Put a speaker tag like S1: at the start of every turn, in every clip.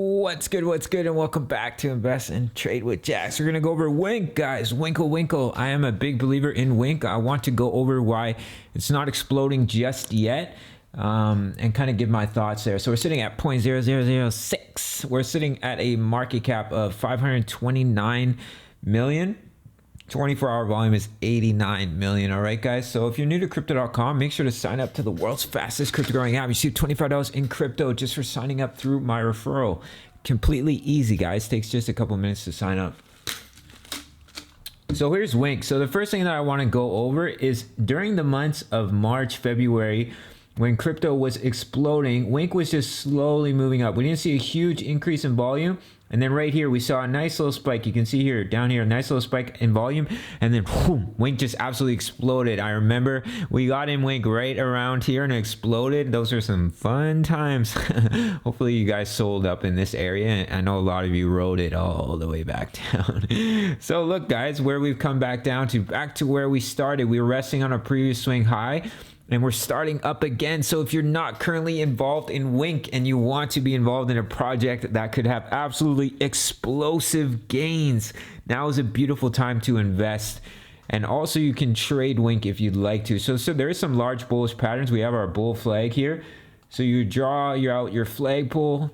S1: What's good, and welcome back to Invest and Trade with Jax. We're going to go over Wink, guys. Winkle. I am a big believer in Wink. I want to go over why it's not exploding just yet and kind of give my thoughts there. So we're sitting at 0.0006. We're sitting at a market cap of 529 million. 24-hour volume is 89 million. All right, guys. So if you're new to crypto.com, make sure to sign up to the world's fastest crypto growing app. You see $25 in crypto just for signing up through my referral. Completely easy, guys. Takes just a couple minutes to sign up. So here's Wink. So the first thing that I want to go over is during the months of March, February, when crypto was exploding, Wink was just slowly moving up. We didn't see a huge increase in volume. And then right here, we saw a nice little spike. You can see here, down here, a nice little spike in volume. And then boom, Wink just absolutely exploded. I remember we got in Wink right around here and it exploded. Those are some fun times. Hopefully you guys sold up in this area. I know a lot of you rode it all the way back down. So look, guys, where we've come back to where we started. We were resting on a previous swing high. And we're starting up again. So if you're not currently involved in Wink and you want to be involved in a project that could have absolutely explosive gains, now is a beautiful time to invest. And also you can trade Wink if you'd like to. So there is some large bullish patterns. We have our bull flag here. So you draw out your flagpole.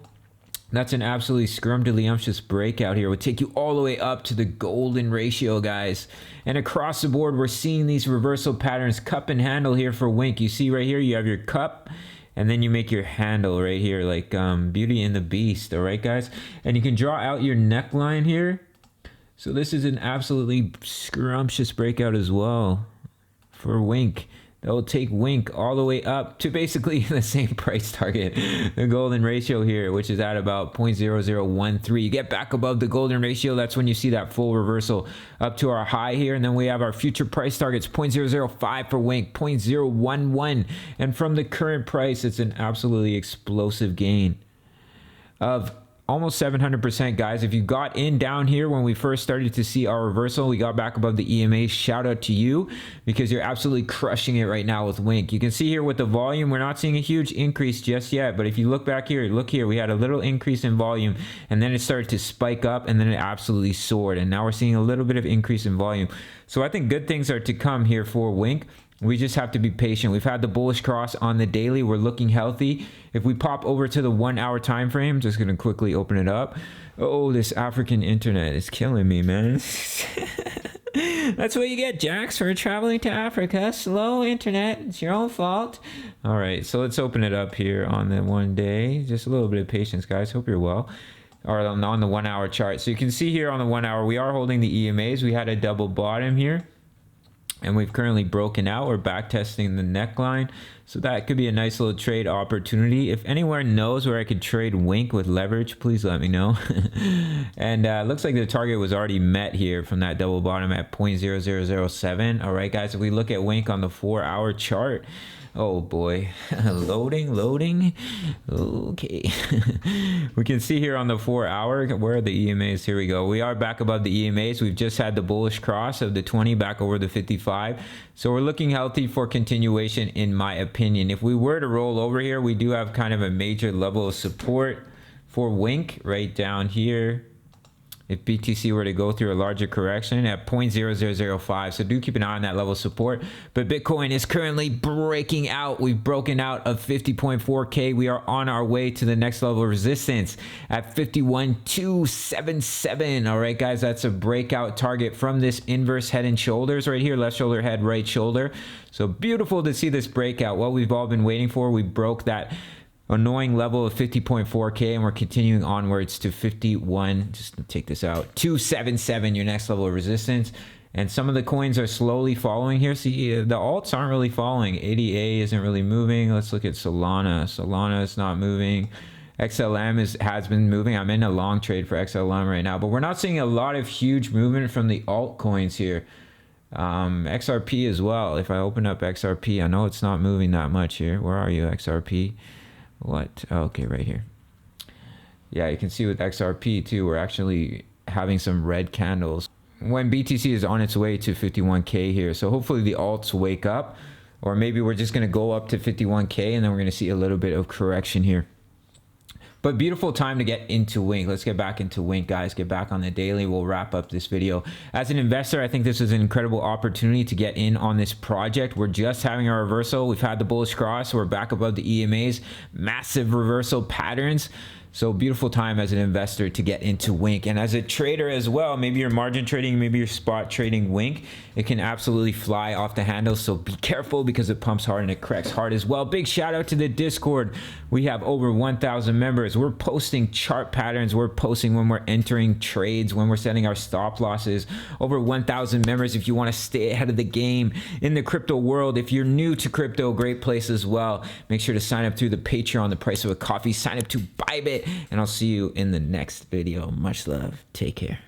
S1: That's an absolutely scrumdiddlyumptious breakout here. It would take you all the way up to the golden ratio, guys. And across the board, we're seeing these reversal patterns, cup and handle here for Wink. You see right here, you have your cup, and then you make your handle right here, like Beauty and the Beast, all right, guys? And you can draw out your neckline here. So this is an absolutely scrumptious breakout as well for Wink. That will take Wink all the way up to basically the same price target, the golden ratio here, which is at about 0.0013. You get back above the golden ratio, that's when you see that full reversal up to our high here. And then we have our future price targets, 0.005 for Wink, 0.011. And from the current price, it's an absolutely explosive gain of almost 700%, guys. If you got in down here when we first started to see our reversal, we got back above the EMA. Shout out to you because you're absolutely crushing it right now with Wink. You can see here with the volume, we're not seeing a huge increase just yet. But if you look back here, look here, we had a little increase in volume and then it started to spike up and then it absolutely soared. And now we're seeing a little bit of increase in volume. So I think good things are to come here for Wink. We just have to be patient. We've had the bullish cross on the daily. We're looking healthy. If we pop over to the 1 hour time frame, just going to quickly open it up. Oh, this African internet is killing me, man. That's what you get, Jax, for traveling to Africa. Slow internet. It's your own fault. All right, so let's open it up here on the 1 day. Just a little bit of patience, guys. Hope you're well. Or on the 1 hour chart. So you can see here on the 1 hour, we are holding the EMAs. We had a double bottom here. And we've currently broken out. We're back testing the neckline. So that could be a nice little trade opportunity. If anyone knows where I could trade Wink with leverage, please let me know. And looks like the target was already met here from that double bottom at 0.0007. All right, guys, if we look at Wink on the 4 hour chart, oh boy, loading. Okay. We can see here on the 4 hour, where are the EMAs? Here we go. We are back above the EMAs. We've just had the bullish cross of the 20 back over the 55. So we're looking healthy for continuation in my opinion. If we were to roll over here, we do have kind of a major level of support for Wink right down here. If BTC were to go through a larger correction at 0.0005. So do keep an eye on that level of support. But Bitcoin is currently breaking out. We've broken out of 50.4K. We are on our way to the next level of resistance at 51,277. All right, guys, that's a breakout target from this inverse head and shoulders right here. Left shoulder, head, right shoulder. So beautiful to see this breakout. What we've all been waiting for. We broke that annoying level of 50.4K and we're continuing onwards to 51. Just take this out. 277, your next level of resistance. And some of the coins are slowly following here. See, the alts aren't really following. ADA isn't really moving. Let's look at Solana. Solana is not moving. XLM has been moving. I'm in a long trade for XLM right now, but we're not seeing a lot of huge movement from the altcoins here. XRP as well. If I open up XRP, I know it's not moving that much here. Where are you, XRP? What? Okay, right here. Yeah, you can see with XRP too, we're actually having some red candles when BTC is on its way to 51K here. So hopefully the alts wake up, or maybe we're just going to go up to 51K and then we're going to see a little bit of correction here. But beautiful time to get into Wink. Let's get back into Wink, guys. Get back on the daily. We'll wrap up this video. As an investor, I think this is an incredible opportunity to get in on this project. We're just having a reversal. We've had the bullish cross. We're back above the EMAs. Massive reversal patterns. So beautiful time as an investor to get into Wink. And as a trader as well, maybe you're margin trading, maybe you're spot trading Wink, it can absolutely fly off the handle. So be careful because it pumps hard and it corrects hard as well. Big shout out to the Discord. We have over 1,000 members. We're posting chart patterns. We're posting when we're entering trades, when we're setting our stop losses. Over 1,000 members if you want to stay ahead of the game in the crypto world. If you're new to crypto, great place as well. Make sure to sign up through the Patreon, the price of a coffee. Sign up to Bybit. And I'll see you in the next video. Much love. Take care.